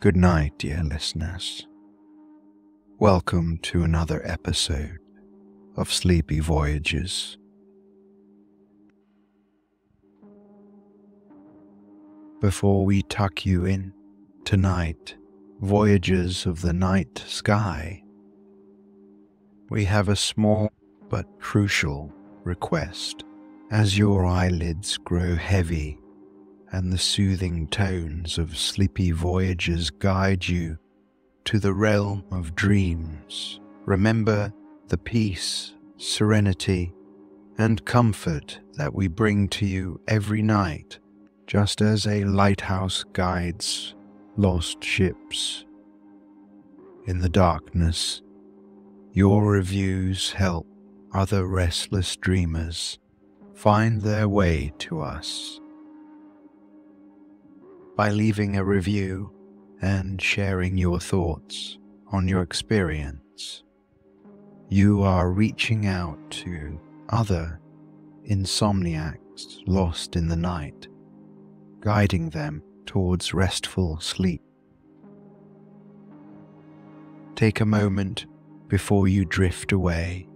Good night, dear listeners. Welcome to another episode of Sleepy Voyages. Before we tuck you in tonight, voyagers of the night sky, we have a small but crucial request. As your eyelids grow heavy and the soothing tones of Sleepy Voyages guide you to the realm of dreams, remember the peace, serenity, and comfort that we bring to you every night, just as a lighthouse guides lost ships. In the darkness, your reviews help other restless dreamers find their way to us. By leaving a review and sharing your thoughts on your experience, you are reaching out to other insomniacs lost in the night, guiding them towards restful sleep. Take a moment before you drift away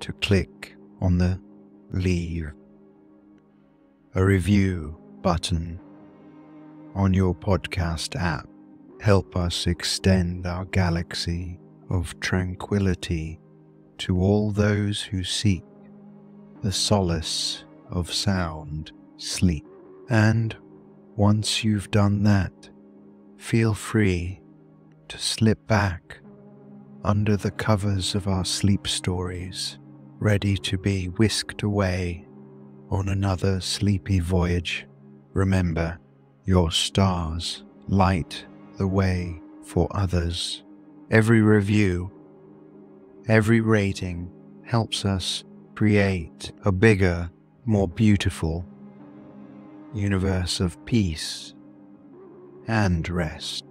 to click on the Leave a Review button on your podcast app. Help us extend our galaxy of tranquility to all those who seek the solace of sound sleep. And once you've done that, feel free to slip back under the covers of our sleep stories, ready to be whisked away on another sleepy voyage. Remember, your stars light the way for others. Every review, every rating helps us create a bigger, more beautiful universe of peace and rest.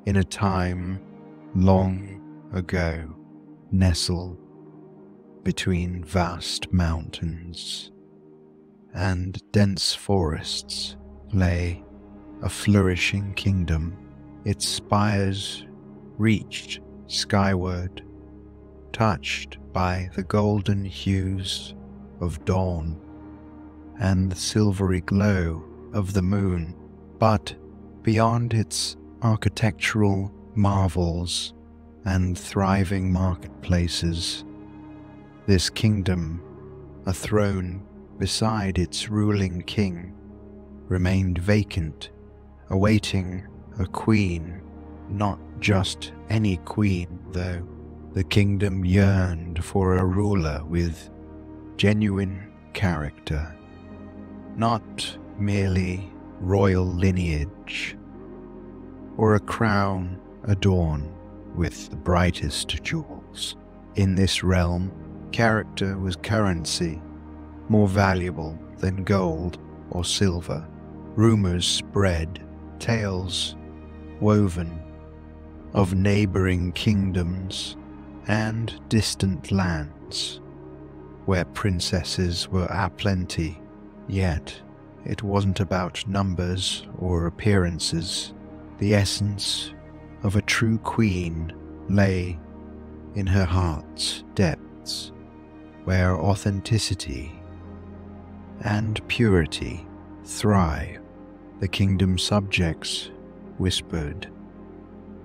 In a time long ago, nestled between vast mountains and dense forests, lay a flourishing kingdom. Its spires reached skyward, touched by the golden hues of dawn and the silvery glow of the moon. But beyond its architectural marvels and thriving marketplaces, this kingdom, a throne beside its ruling king, remained vacant, awaiting a queen. Not just any queen, though. The kingdom yearned for a ruler with genuine character, not merely royal lineage or a crown adorned with the brightest jewels. In this realm, character was currency, more valuable than gold or silver. Rumors spread, tales woven of neighboring kingdoms and distant lands where princesses were aplenty. Yet it wasn't about numbers or appearances. The essence of a true queen lay in her heart's depths, where authenticity and purity thrive. The kingdom's subjects whispered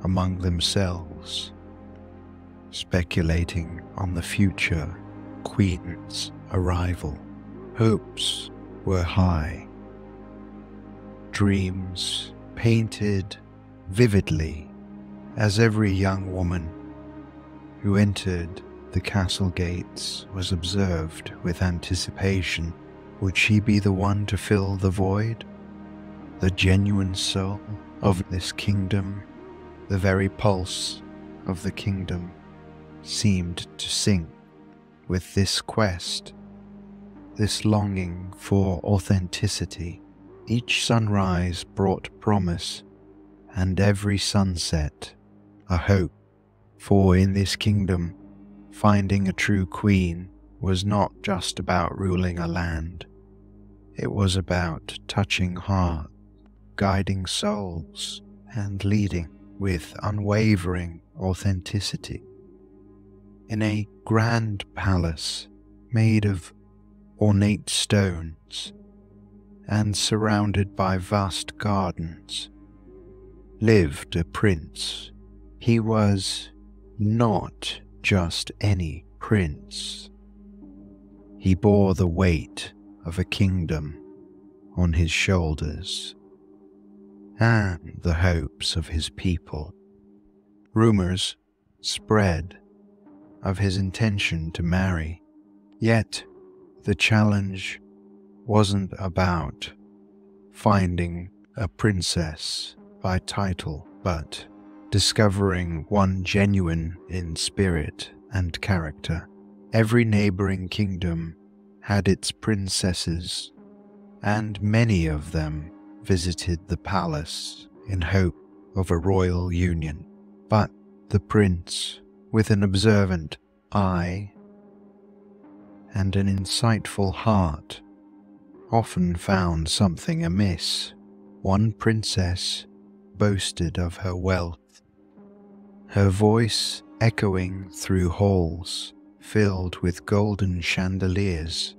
among themselves, speculating on the future queen's arrival. Hopes were high, dreams painted vividly, as every young woman who entered the castle gates was observed with anticipation. Would she be the one to fill the void? The genuine soul of this kingdom, the very pulse of the kingdom, seemed to sync with this quest, this longing for authenticity. Each sunrise brought promise, and every sunset a hope. For in this kingdom, finding a true queen was not just about ruling a land. It was about touching heart, guiding souls, and leading with unwavering authenticity. In a grand palace made of ornate stones and surrounded by vast gardens, lived a prince. He was not just any prince. He bore the weight of a kingdom on his shoulders and the hopes of his people. Rumors spread of his intention to marry, yet the challenge wasn't about finding a princess by title, but discovering one genuine in spirit and character. Every neighboring kingdom had its princesses, and many of them visited the palace in hope of a royal union. But the prince, with an observant eye and an insightful heart, often found something amiss. One princess boasted of her wealth, her voice echoing through halls filled with golden chandeliers,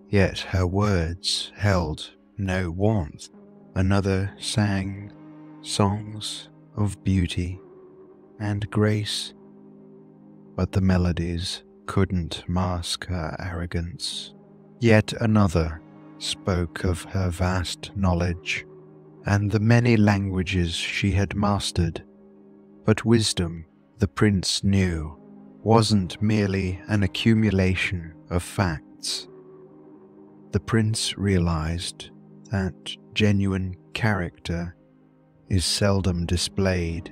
yet her words held no warmth. Another sang songs of beauty and grace, but the melodies couldn't mask her arrogance. Yet another spoke of her vast knowledge and the many languages she had mastered. But wisdom, the prince knew, wasn't merely an accumulation of facts. The prince realized that genuine character is seldom displayed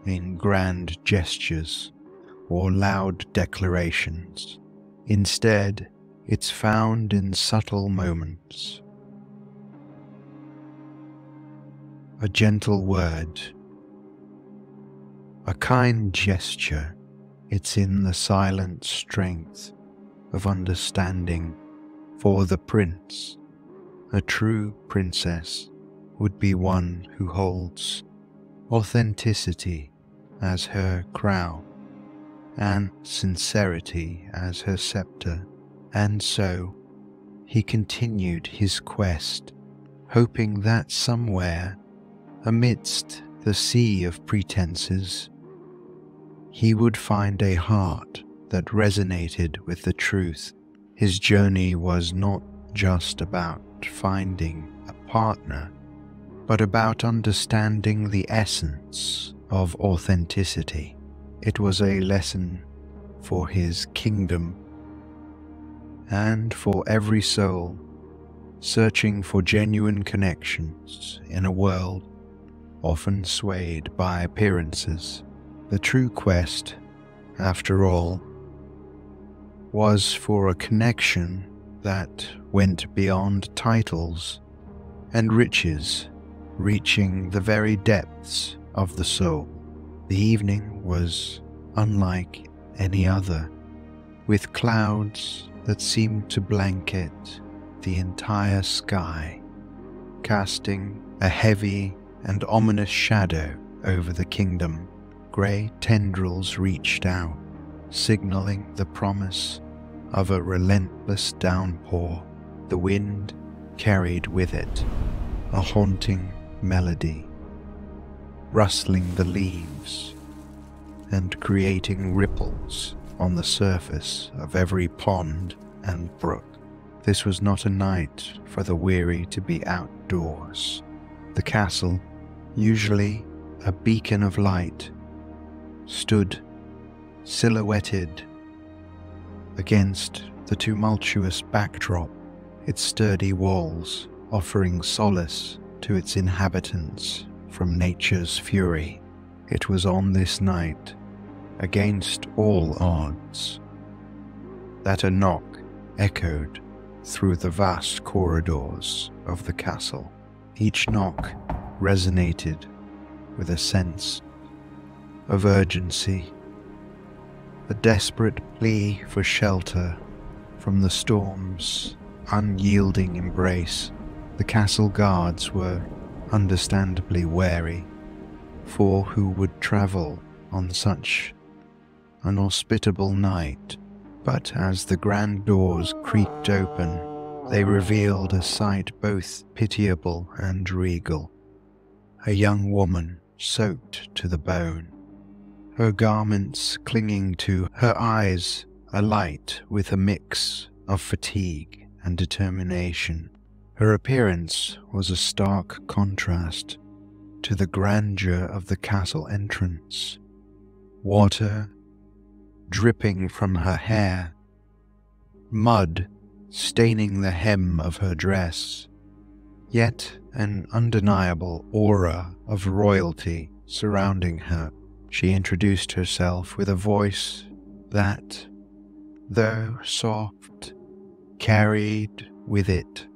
in grand gestures or loud declarations. Instead, it's found in subtle moments. A gentle word, a kind gesture. It's in the silent strength of understanding. For the prince, a true princess would be one who holds authenticity as her crown and sincerity as her scepter. And so he continued his quest, hoping that somewhere amidst the sea of pretenses, he would find a heart that resonated with the truth. His journey was not just about finding a partner, but about understanding the essence of authenticity. It was a lesson for his kingdom and for every soul searching for genuine connections in a world often swayed by appearances. The true quest, after all, was for a connection that went beyond titles and riches, reaching the very depths of the soul. The evening was unlike any other, with clouds that seemed to blanket the entire sky, casting a heavy and ominous shadow over the kingdom. Grey tendrils reached out, signaling the promise of a relentless downpour. The wind carried with it a haunting melody, rustling the leaves and creating ripples on the surface of every pond and brook. This was not a night for the weary to be outdoors. The castle, usually a beacon of light, stood silhouetted against the tumultuous backdrop, its sturdy walls offering solace to its inhabitants from nature's fury. It was on this night, against all odds, that a knock echoed through the vast corridors of the castle. Each knock resonated with a sense of urgency, a desperate plea for shelter from the storms unyielding embrace. The castle guards were understandably wary, for who would travel on such an hospitable night? But as the grand doors creaked open, they revealed a sight both pitiable and regal. A young woman soaked to the bone, her garments clinging to her eyes alight with a mix of fatigue and determination. Her appearance was a stark contrast to the grandeur of the castle entrance. Water dripping from her hair, mud staining the hem of her dress, yet an undeniable aura of royalty surrounding her. She introduced herself with a voice that, though soft, carried with it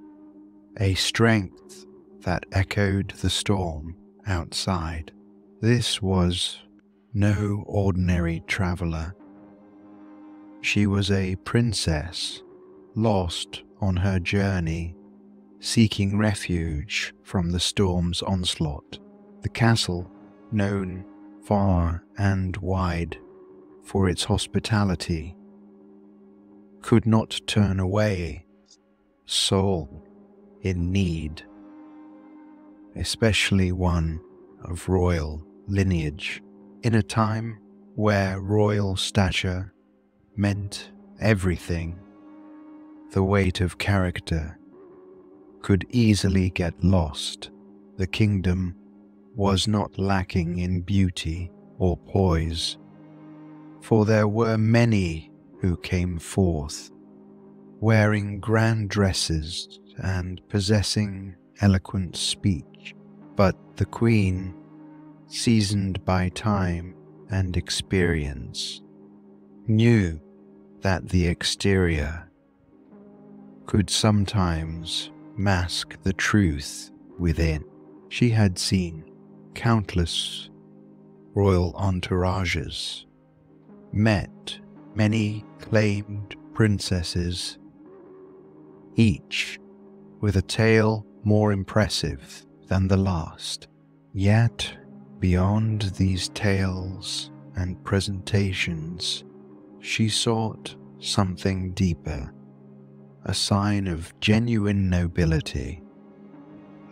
a strength that echoed the storm outside. This was no ordinary traveler. She was a princess, lost on her journey, seeking refuge from the storm's onslaught. The castle, known far and wide for its hospitality, could not turn away soul in need, especially one of royal lineage. In a time where royal stature meant everything, the weight of character could easily get lost. The kingdom was not lacking in beauty or poise, for there were many who came forth wearing grand dresses and possessing eloquent speech. But the queen, seasoned by time and experience, knew that the exterior could sometimes mask the truth within. She had seen countless royal entourages, met many claimed princesses, each with a tale more impressive than the last. Yet, beyond these tales and presentations, she sought something deeper, a sign of genuine nobility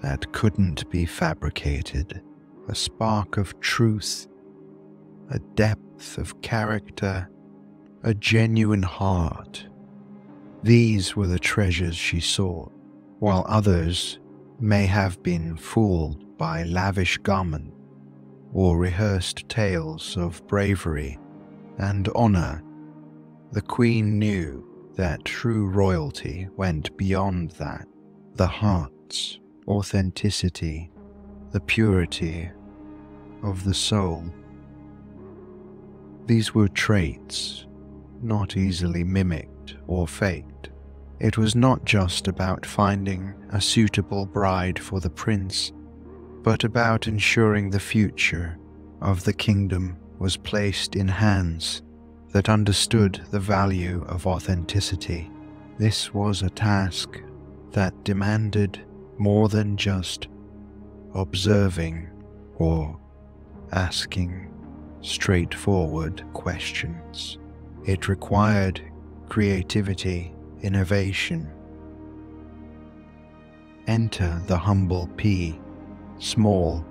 that couldn't be fabricated, a spark of truth, a depth of character, a genuine heart. These were the treasures she sought, while others may have been fooled by lavish garment or rehearsed tales of bravery and honor. The queen knew that true royalty went beyond that. The heart's authenticity, the purity of the soul. These were traits not easily mimicked or faked. It was not just about finding a suitable bride for the prince, but about ensuring the future of the kingdom was placed in hands that understood the value of authenticity. This was a task that demanded more than just observing or asking straightforward questions. It required creativity, innovation. Enter the humble pea, small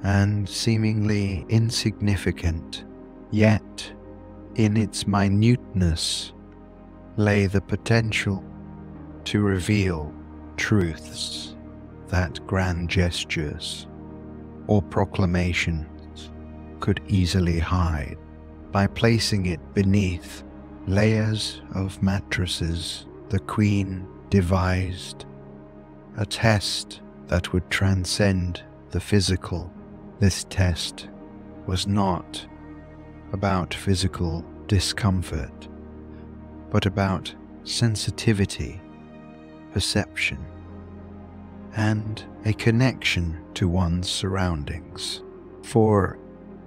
and seemingly insignificant, yet in its minuteness lay the potential to reveal truths that grand gestures or proclamations could easily hide. By placing it beneath layers of mattresses, the queen devised a test that would transcend the physical. This test was not about physical discomfort, but about sensitivity, perception, and a connection to one's surroundings. For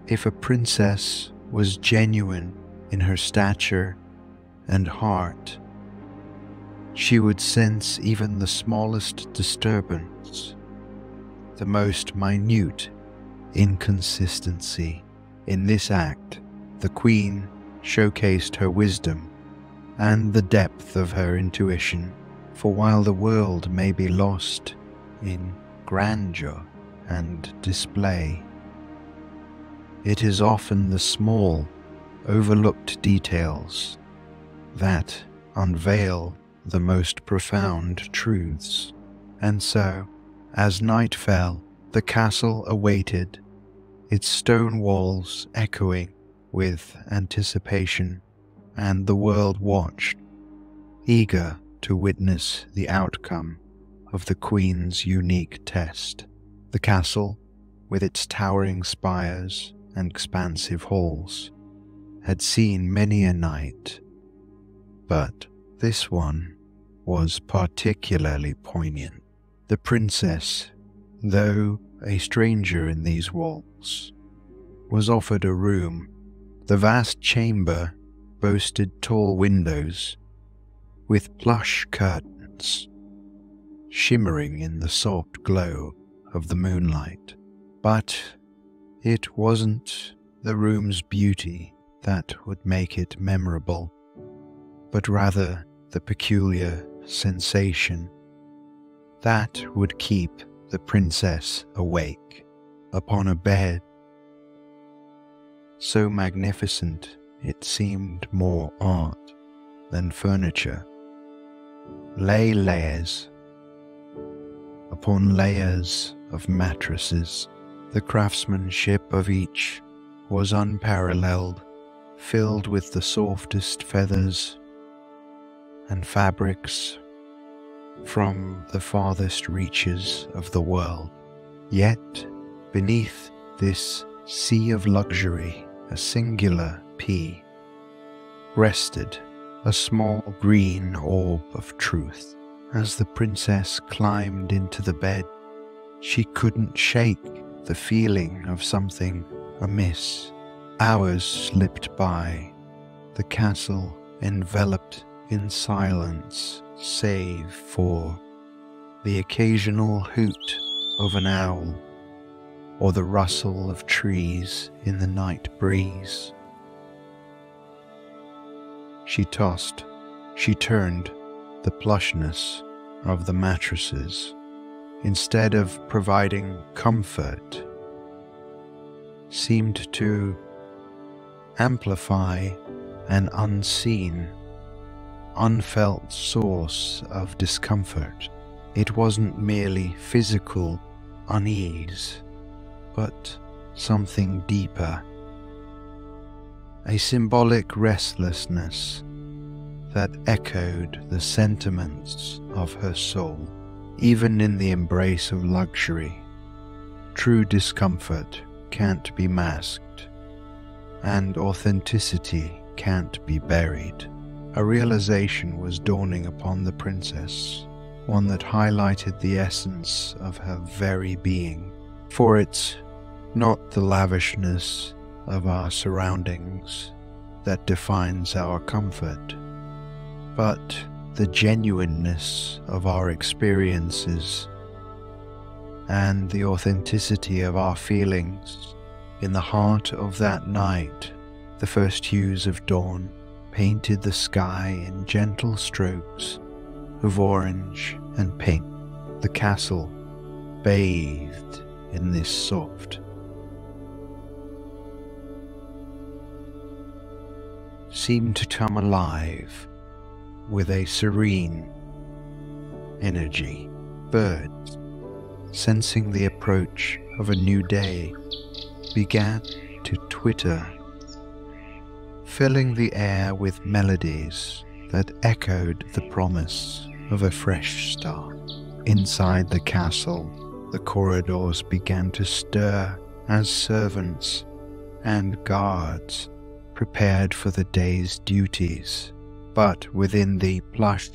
if a princess was genuine in her stature and heart, She would sense even the smallest disturbance, the most minute inconsistency. In this act, the Queen showcased her wisdom and the depth of her intuition, for while the world may be lost in grandeur and display, it is often the small, overlooked details that unveil the most profound truths. And so, as night fell, the castle awaited, its stone walls echoing with anticipation, and the world watched, eager to witness the outcome of the Queen's unique test. The castle, with its towering spires and expansive halls, had seen many a night, but this one was particularly poignant. The princess, though a stranger in these walls, was offered a room. The vast chamber boasted tall windows with plush curtains shimmering in the soft glow of the moonlight. But it wasn't the room's beauty that would make it memorable, but rather the peculiar sensation that would keep the princess awake. Upon a bed so magnificent it seemed more art than furniture lay layers upon layers of mattresses. The craftsmanship of each was unparalleled, filled with the softest feathers and fabrics from the farthest reaches of the world. Yet, beneath this sea of luxury, a singular pea rested, a small green orb of truth. As the princess climbed into the bed, she couldn't shake the feeling of something amiss. Hours slipped by, the castle enveloped in silence, save for the occasional hoot of an owl or the rustle of trees in the night breeze. She tossed, she turned the plushness of the mattresses, instead of providing comfort, seemed to amplify an unseen, unfelt source of discomfort. It wasn't merely physical unease, but something deeper, a symbolic restlessness that echoed the sentiments of her soul. Even in the embrace of luxury, true discomfort can't be masked, and authenticity can't be buried. A realization was dawning upon the princess, one that highlighted the essence of her very being. For it's not the lavishness of our surroundings that defines our comfort, but the genuineness of our experiences and the authenticity of our feelings. In the heart of that night, the first hues of dawn painted the sky in gentle strokes of orange and pink. The castle, bathed in this soft, seemed to come alive with a serene energy. Birds, sensing the approach of a new day, began to twitter, filling the air with melodies that echoed the promise of a fresh start. Inside the castle, the corridors began to stir as servants and guards prepared for the day's duties. But within the plush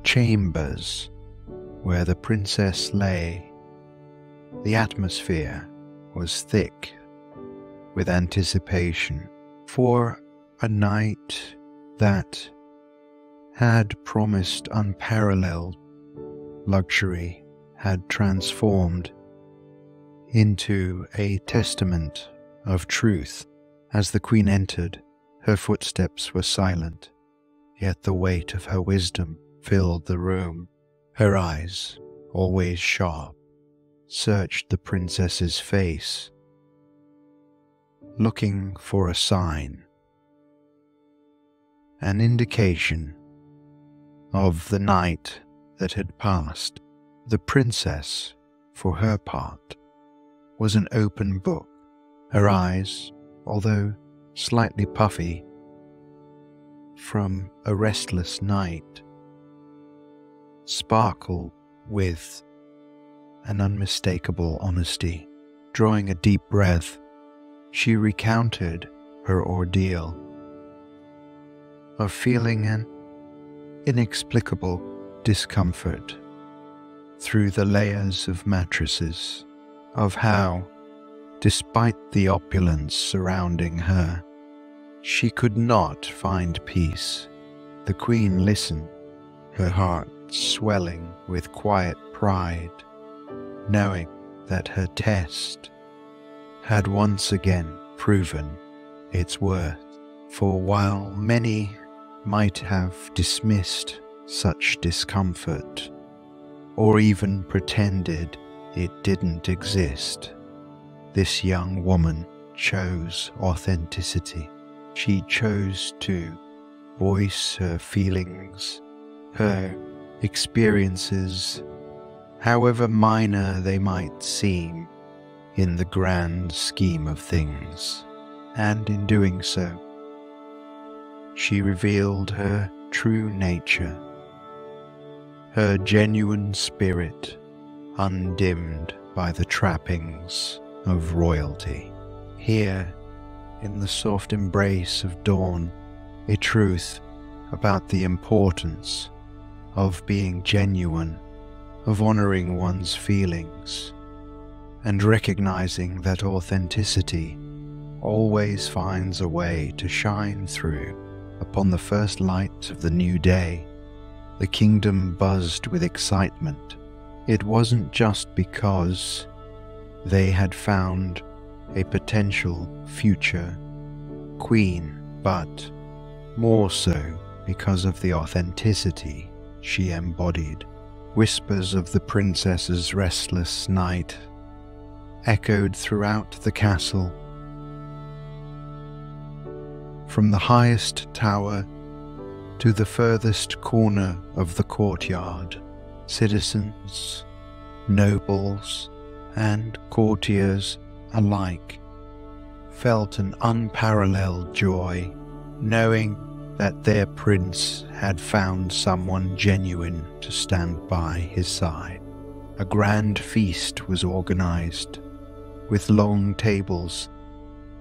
chambers where the princess lay, the atmosphere was thick with anticipation for a night that had promised unparalleled luxury had transformed into a testament of truth. As the queen entered, her footsteps were silent, yet the weight of her wisdom filled the room. Her eyes, always sharp, searched the princess's face, looking for a sign, an indication of the night that had passed. The princess, for her part, was an open book. Her eyes, although slightly puffy from a restless night, sparkled with an unmistakable honesty. Drawing a deep breath, she recounted her ordeal of feeling an inexplicable discomfort through the layers of mattresses, of how, despite the opulence surrounding her, she could not find peace. The queen listened, her heart swelling with quiet pride, knowing that her test had once again proven its worth. For while many might have dismissed such discomfort, or even pretended it didn't exist, this young woman chose authenticity. She chose to voice her feelings, her experiences, however minor they might seem in the grand scheme of things. And in doing so, she revealed her true nature, her genuine spirit, undimmed by the trappings of royalty. Here, in the soft embrace of dawn, a truth about the importance of being genuine, of honoring one's feelings, and recognizing that authenticity always finds a way to shine through upon the first light of the new day. The kingdom buzzed with excitement. It wasn't just because they had found a potential future queen, but more so because of the authenticity she embodied. Whispers of the princess's restless night echoed throughout the castle. From the highest tower to the furthest corner of the courtyard, citizens, nobles, and courtiers alike felt an unparalleled joy, knowing that their prince had found someone genuine to stand by his side. A grand feast was organized, with long tables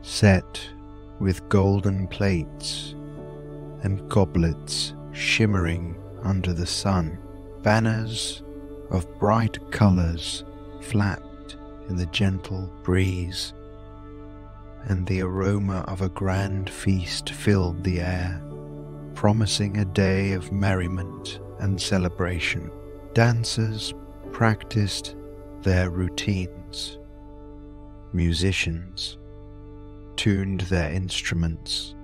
set with golden plates and goblets shimmering under the sun. Banners of bright colors flapped in the gentle breeze, and the aroma of a grand feast filled the air, promising a day of merriment and celebration. Dancers practiced their routines. Musicians tuned their instruments,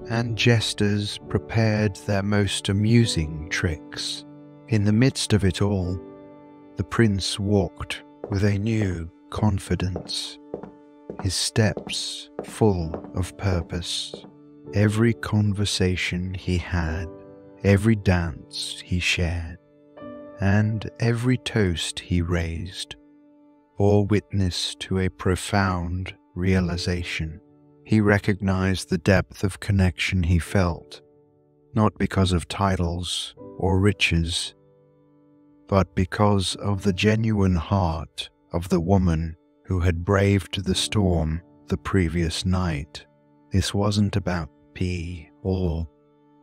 and jesters prepared their most amusing tricks. In the midst of it all, the prince walked with a new confidence, his steps full of purpose. Every conversation he had, every dance he shared, and every toast he raised bore witness to a profound realization. He recognized the depth of connection he felt, not because of titles or riches, but because of the genuine heart of the woman who had braved the storm the previous night. This wasn't about pee or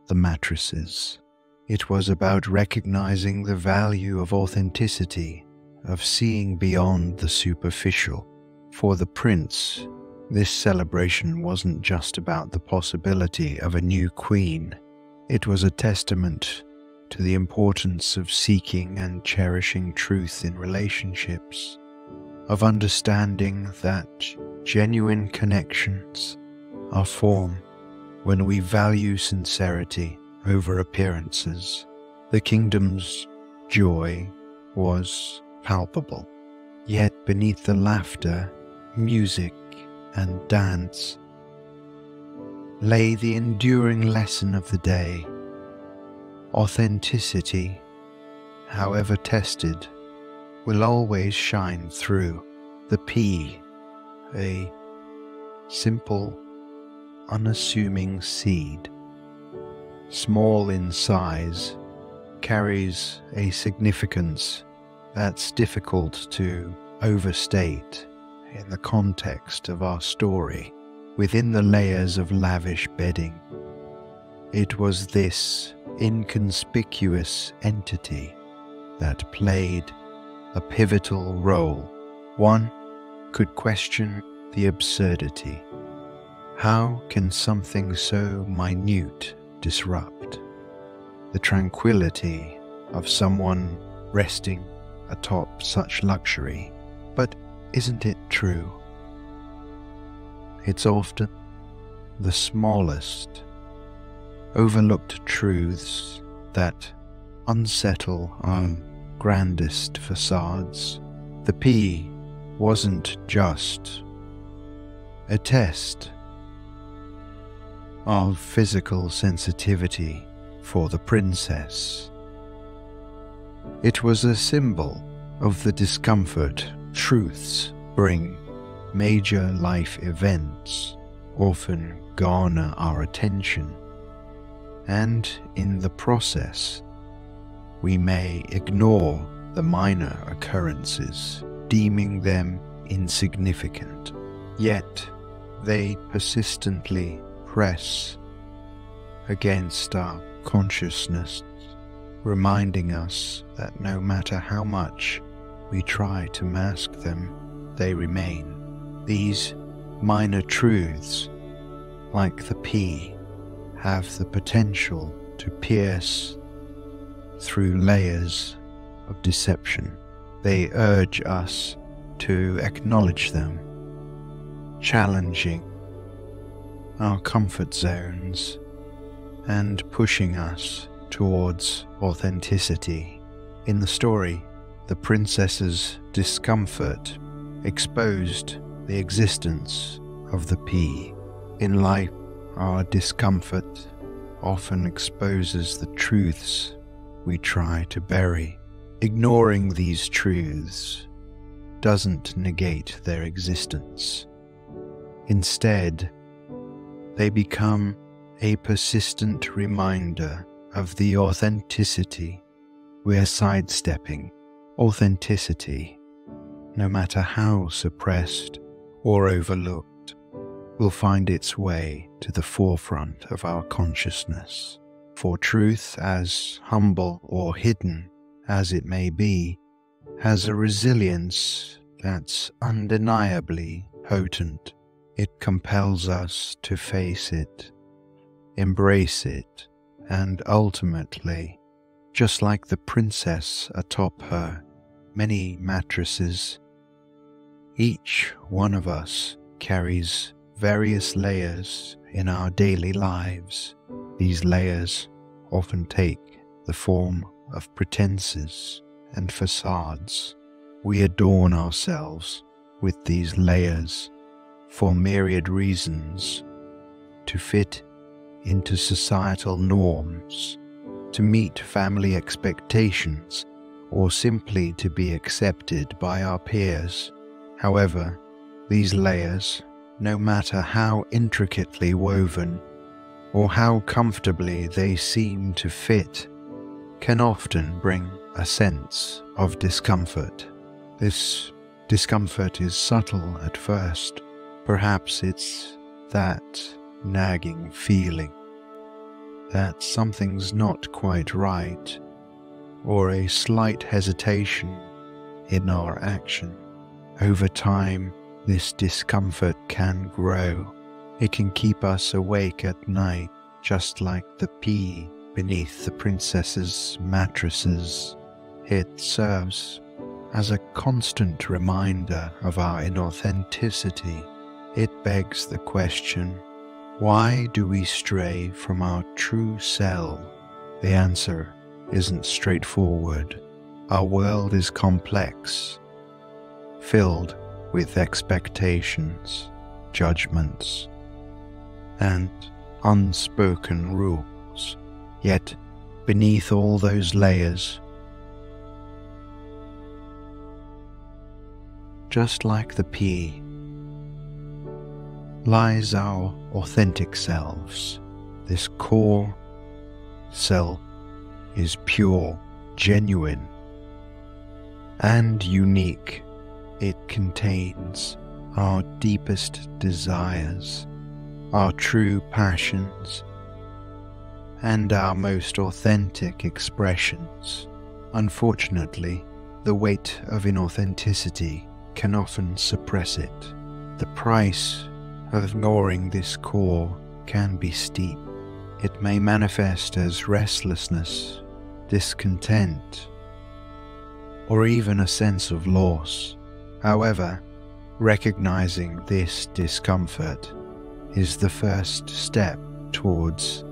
the mattresses. It was about recognizing the value of authenticity, of seeing beyond the superficial. For the prince, this celebration wasn't just about the possibility of a new queen. It was a testament to the importance of seeking and cherishing truth in relationships, of understanding that genuine connections are formed when we value sincerity over appearances. The kingdom's joy was palpable, yet beneath the laughter, music, and dance lay the enduring lesson of the day. Authenticity, however tested, will always shine through. The P, a simple, unassuming seed, small in size, carries a significance that's difficult to overstate in the context of our story. Within the layers of lavish bedding, it was this inconspicuous entity that played a pivotal role. One could question the absurdity. How can something so minute disrupt the tranquility of someone resting atop such luxury? But isn't it true? It's often the smallest, overlooked truths that unsettle our grandest facades. The P wasn't just a test of physical sensitivity for the princess. It was a symbol of the discomfort truths bring. Major life events often garner our attention, and in the process, we may ignore the minor occurrences, deeming them insignificant. Yet, they persistently press against our consciousness, reminding us that no matter how much we try to mask them, they remain. These minor truths, like the P, have the potential to pierce through layers of deception. They urge us to acknowledge them, challenging our comfort zones and pushing us towards authenticity. In the story, the princess's discomfort exposed the existence of the P. In life, our discomfort often exposes the truths we try to bury. Ignoring these truths doesn't negate their existence. Instead, they become a persistent reminder of the authenticity we're sidestepping. Authenticity, no matter how suppressed or overlooked, will find its way to the forefront of our consciousness. For truth, as humble or hidden as it may be, has a resilience that's undeniably potent. It compels us to face it, embrace it, and ultimately, just like the princess atop her many mattresses, each one of us carries various layers in our daily lives. These layers often take the form of pretenses and facades. We adorn ourselves with these layers for myriad reasons: to fit into societal norms, to meet family expectations, or simply to be accepted by our peers. However, these layers, no matter how intricately woven or how comfortably they seem to fit, can often bring a sense of discomfort. This discomfort is subtle at first. Perhaps it's that nagging feeling that something's not quite right, or a slight hesitation in our action. Over time, this discomfort can grow. It can keep us awake at night, just like the P beneath the princess's mattresses. It serves as a constant reminder of our inauthenticity. It begs the question, why do we stray from our true self? The answer isn't straightforward. Our world is complex, filled with expectations, judgments, and unspoken rules. Yet, beneath all those layers, just like the pea, lies our authentic selves. This core self is pure, genuine, and unique. It contains our deepest desires, our true passions, and our most authentic expressions. Unfortunately, the weight of inauthenticity can often suppress it. The price of ignoring this core can be steep. It may manifest as restlessness, discontent, or even a sense of loss. However, recognizing this discomfort is the first step towards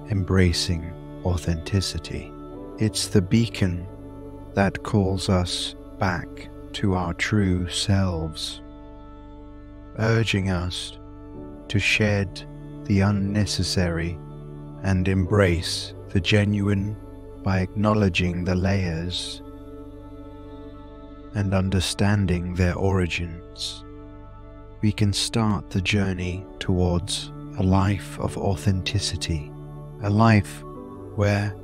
embracing authenticity. It's the beacon that calls us back to our true selves, urging us to shed the unnecessary and embrace the genuine by acknowledging the layers and understanding their origins. We can start the journey towards a life of authenticity, a life where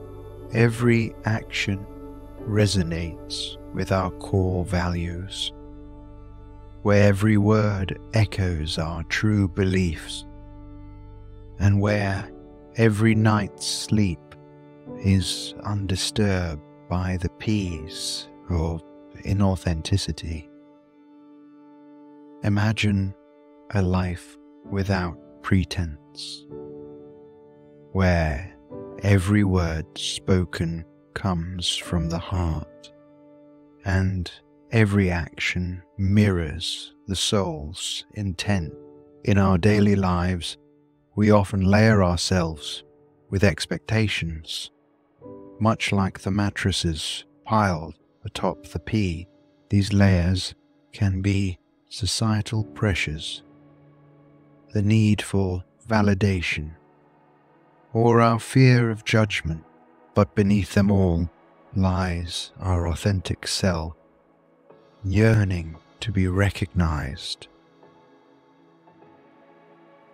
every action resonates with our core values, where every word echoes our true beliefs, and where every night's sleep is undisturbed by the peace of inauthenticity. Imagine a life without pretense, where every word spoken comes from the heart, and every action mirrors the soul's intent. In our daily lives, we often layer ourselves with expectations, much like the mattresses piled atop the pea. These layers can be societal pressures, the need for validation, or our fear of judgment. But beneath them all lies our authentic self, yearning to be recognized.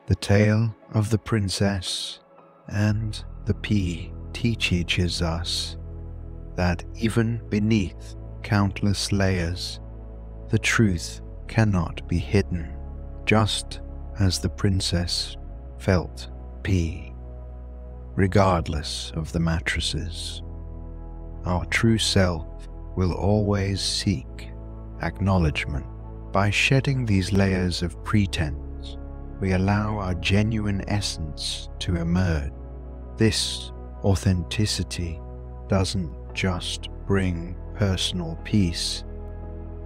The tale of the princess and the pea teaches us that even beneath countless layers, the truth cannot be hidden, just as the princess felt pea, regardless of the mattresses. Our true self will always seek acknowledgement. By shedding these layers of pretense, we allow our genuine essence to emerge. This authenticity doesn't just bring personal peace,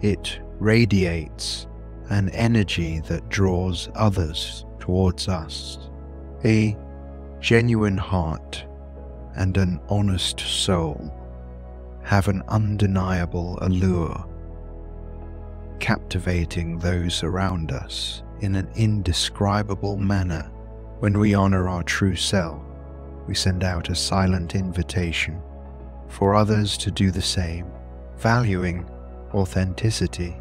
it radiates an energy that draws others towards us. A genuine heart and an honest soul have an undeniable allure, captivating those around us in an indescribable manner. When we honor our true self, we send out a silent invitation for others to do the same. Valuing authenticity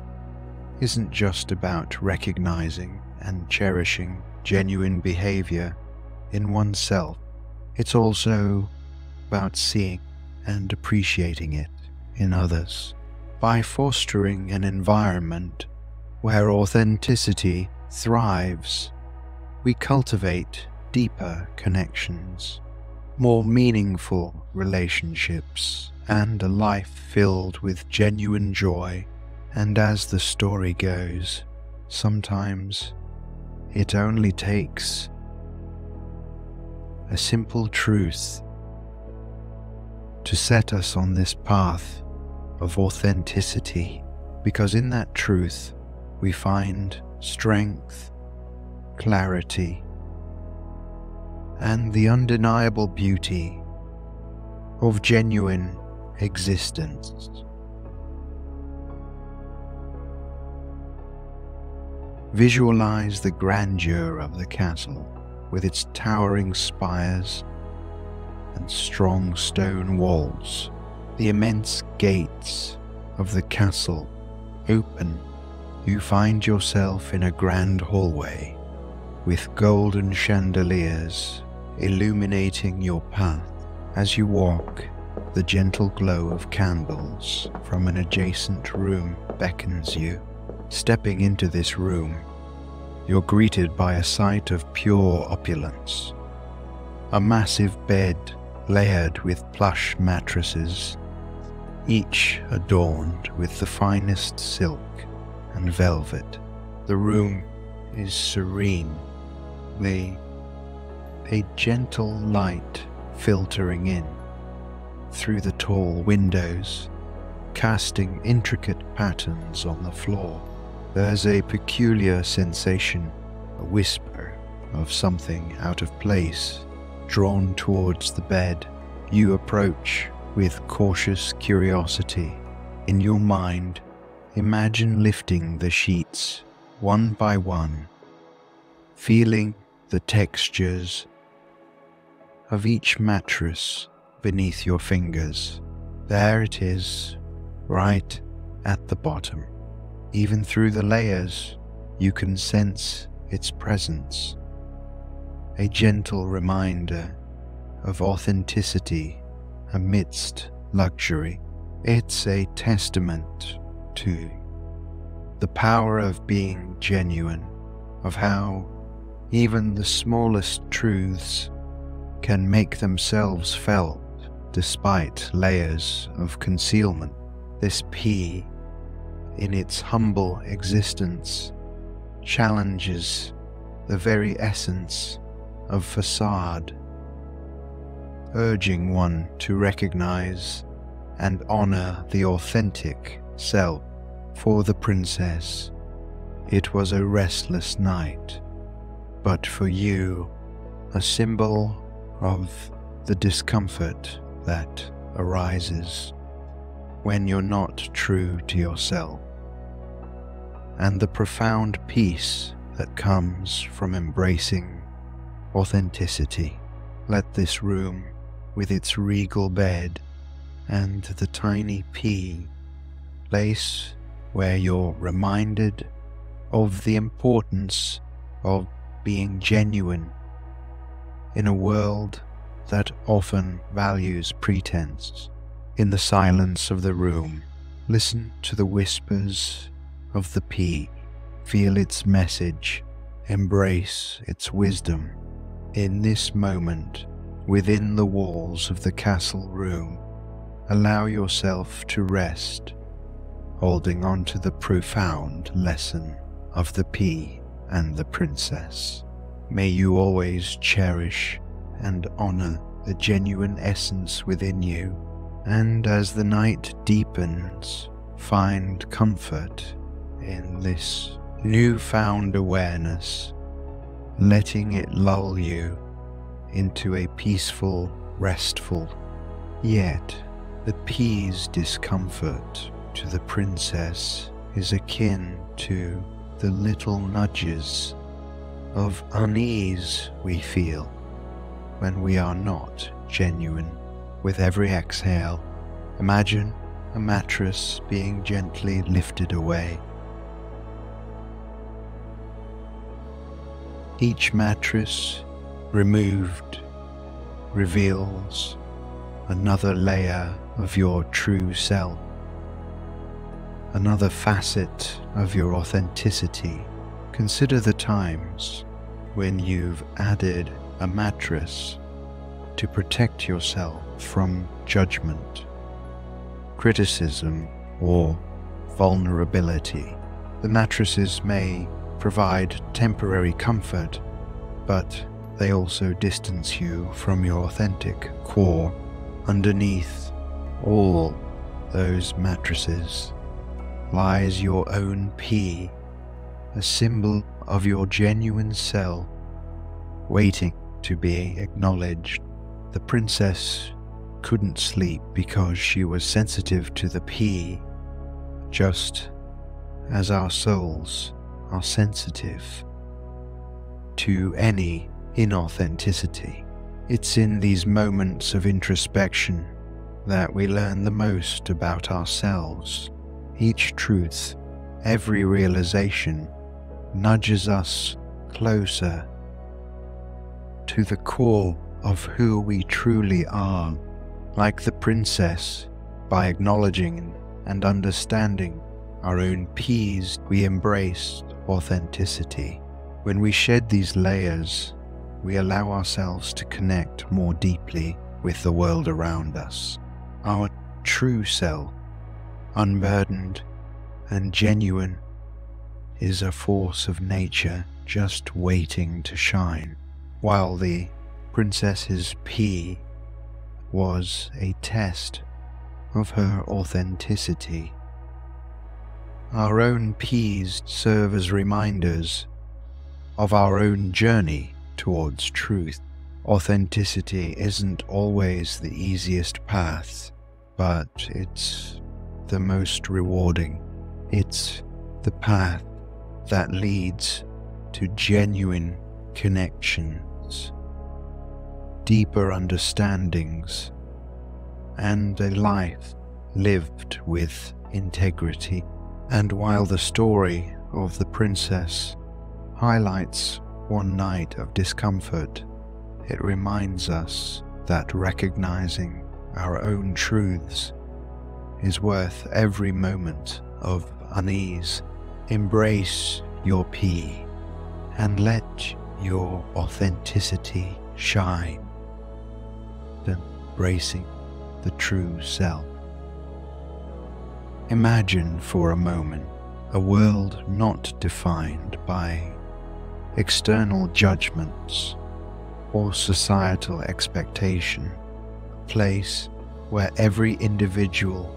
isn't just about recognizing and cherishing genuine behavior in oneself. It's also about seeing and appreciating it in others. By fostering an environment where authenticity thrives, we cultivate deeper connections, more meaningful relationships, and a life filled with genuine joy. And as the story goes, sometimes it only takes a simple truth to set us on this path of authenticity, because in that truth we find strength, clarity, and the undeniable beauty of genuine existence. Visualize the grandeur of the castle with its towering spires and strong stone walls. The immense gates of the castle open. You find yourself in a grand hallway with golden chandeliers illuminating your path. As you walk, the gentle glow of candles from an adjacent room beckons you. Stepping into this room, you're greeted by a sight of pure opulence. A massive bed layered with plush mattresses, each adorned with the finest silk and velvet. The room is serene, a gentle light filtering in through the tall windows, casting intricate patterns on the floor. There's a peculiar sensation, a whisper of something out of place, drawn towards the bed. You approach with cautious curiosity. In your mind, imagine lifting the sheets one by one, feeling the textures of each mattress beneath your fingers. There it is, right at the bottom. Even through the layers, you can sense its presence, a gentle reminder of authenticity amidst luxury. It's a testament to the power of being genuine, of how even the smallest truths can make themselves felt despite layers of concealment. This P, in its humble existence, challenges the very essence of facade, urging one to recognize and honor the authentic self. For the princess, it was a restless night, but for you, a symbol of the discomfort that arises when you're not true to yourself, and the profound peace that comes from embracing authenticity. Let this room, with its regal bed and the tiny P, place where you're reminded of the importance of being genuine in a world that often values pretense. In the silence of the room, listen to the whispers of the P. Feel its message, embrace its wisdom. In this moment, within the walls of the castle room, allow yourself to rest, holding on to the profound lesson of the P and the princess. May you always cherish and honor the genuine essence within you, and as the night deepens, find comfort in this newfound awareness, letting it lull you into a peaceful, restful. Yet the P's discomfort to the princess is akin to the little nudges of unease we feel when we are not genuine. With every exhale, imagine a mattress being gently lifted away. Each mattress removed reveals another layer of your true self, another facet of your authenticity. Consider the times when you've added a mattress to protect yourself from judgment, criticism, or vulnerability. The mattresses may provide temporary comfort, but they also distance you from your authentic core. Underneath all those mattresses lies your own pea, a symbol of your genuine self, waiting to be acknowledged. The princess couldn't sleep because she was sensitive to the pea, just as our souls are sensitive to any inauthenticity. It's in these moments of introspection that we learn the most about ourselves. Each truth, every realization nudges us closer to the core of who we truly are. Like the princess, by acknowledging and understanding our own peas, we embrace authenticity. When we shed these layers, we allow ourselves to connect more deeply with the world around us. Our true self, unburdened and genuine, is a force of nature just waiting to shine, while the princess's pea was a test of her authenticity. Our own peas serve as reminders of our own journey towards truth. Authenticity isn't always the easiest path, but it's the most rewarding. It's the path that leads to genuine connections, deeper understandings, and a life lived with integrity. And while the story of the princess highlights one night of discomfort, it reminds us that recognizing our own truths is worth every moment of unease. Embrace your pea and let your authenticity shine, embracing the true self. Imagine for a moment a world not defined by external judgments or societal expectation, a place where every individual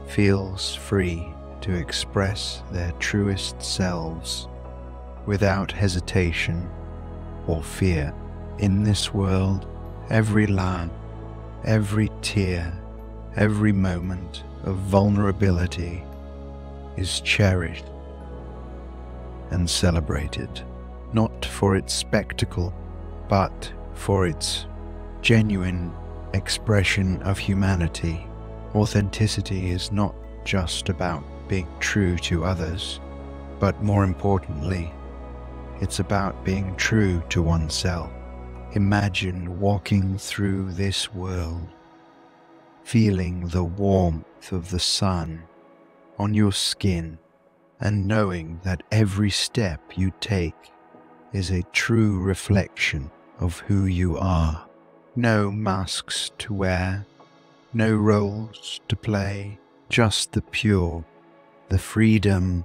feels free to express their truest selves without hesitation or fear. In this world, every laugh, every tear, every moment of vulnerability is cherished and celebrated, not for its spectacle, but for its genuine expression of humanity. Authenticity is not just about being true to others, but more importantly, it's about being true to oneself. Imagine walking through this world, feeling the warmth of the sun on your skin, and knowing that every step you take is a true reflection of who you are. No masks to wear, no roles to play, just the pure. The freedom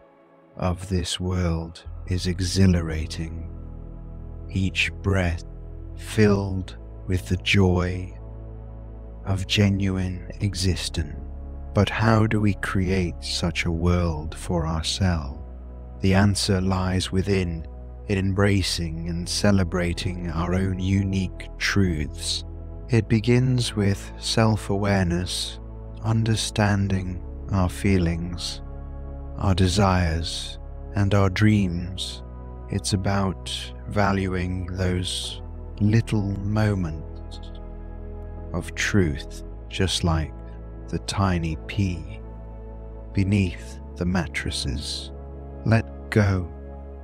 of this world is exhilarating. Each breath filled with the joy of genuine existence. But how do we create such a world for ourselves? The answer lies within, in embracing and celebrating our own unique truths. It begins with self-awareness, understanding our feelings, our desires, and our dreams. It's about valuing those little moments of truth, just like the tiny pea beneath the mattresses. Let go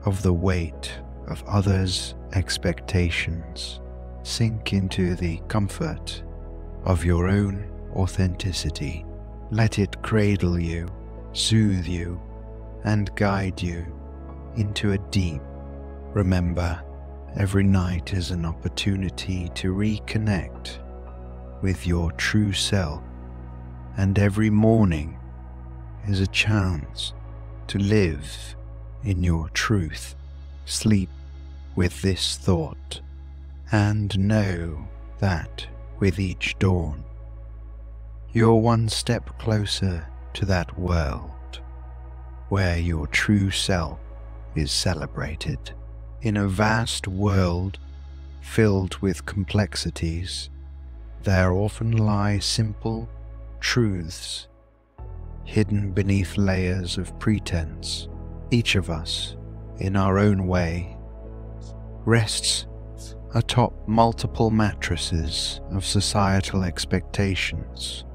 of the weight of others' expectations. Sink into the comfort of your own authenticity. Let it cradle you, soothe you, and guide you into a deep. Remember, every night is an opportunity to reconnect with your true self, and every morning is a chance to live in your truth. Sleep with this thought, and know that with each dawn, You're one step closer to that world where your true self is celebrated. In a vast world filled with complexities, there often lie simple truths hidden beneath layers of pretense. Each of us, in our own way, rests atop multiple mattresses of societal expectations,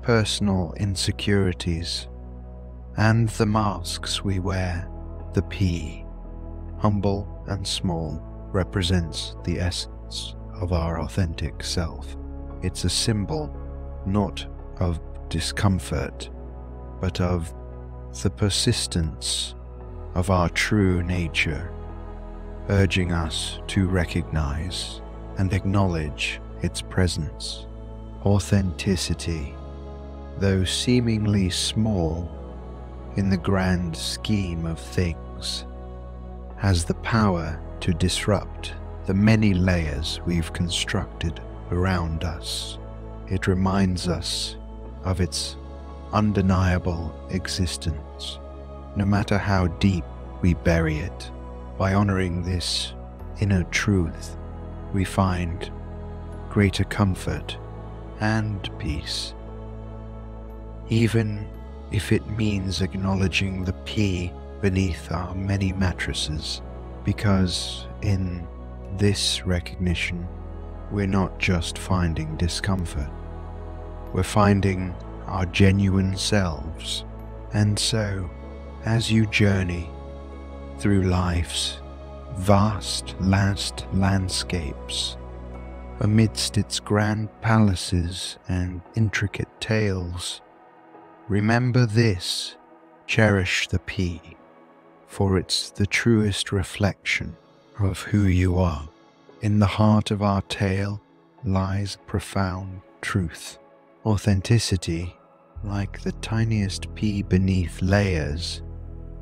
personal insecurities, and the masks we wear. The P, humble and small, represents the essence of our authentic self. It's a symbol not of discomfort, but of the persistence of our true nature, urging us to recognize and acknowledge its presence. Authenticity, though seemingly small in the grand scheme of things, has the power to disrupt the many layers we've constructed around us. It reminds us of its undeniable existence, no matter how deep we bury it. By honoring this inner truth, we find greater comfort and peace, even if it means acknowledging the P beneath our many mattresses, because in this recognition, we're not just finding discomfort, we're finding our genuine selves. And so, as you journey through life's vast landscapes, amidst its grand palaces and intricate tales, remember this: cherish the P, for it's the truest reflection of who you are. In the heart of our tale lies profound truth. Authenticity, like the tiniest P beneath layers,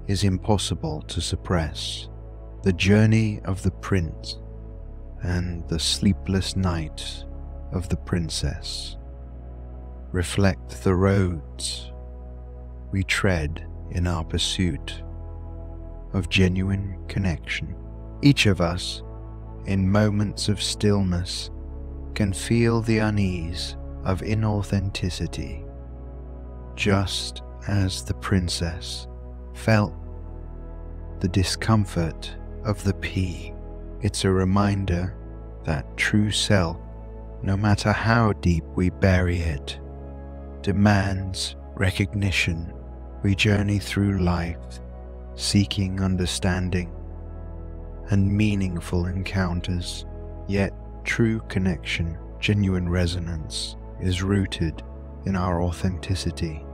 is impossible to suppress. The journey of the prince and the sleepless night of the princess reflect the roads we tread in our pursuit of genuine connection. Each of us, in moments of stillness, can feel the unease of inauthenticity, just as the princess felt the discomfort of the P. It's a reminder that true self, no matter how deep we bury it, demands recognition. We journey through life seeking understanding and meaningful encounters, yet true connection, genuine resonance, is rooted in our authenticity.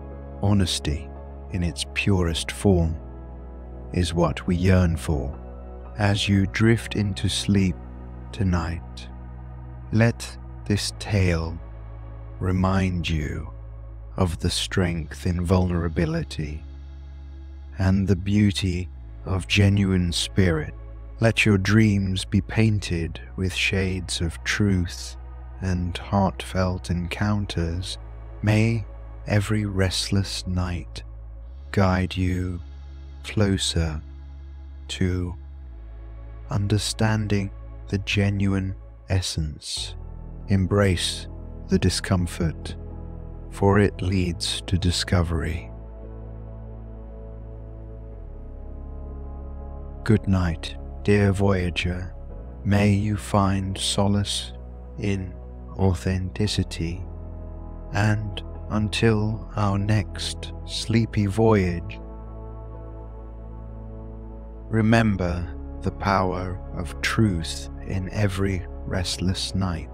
Honesty, in its purest form, is what we yearn for. As you drift into sleep tonight, let this tale remind you of the strength in vulnerability and the beauty of genuine spirit. Let your dreams be painted with shades of truth and heartfelt encounters. May every restless night guide you closer to understanding the genuine essence. Embrace the discomfort, for it leads to discovery. Good night, dear Voyager. May you find solace in authenticity, and until our next sleepy voyage, remember the power of truth in every restless night.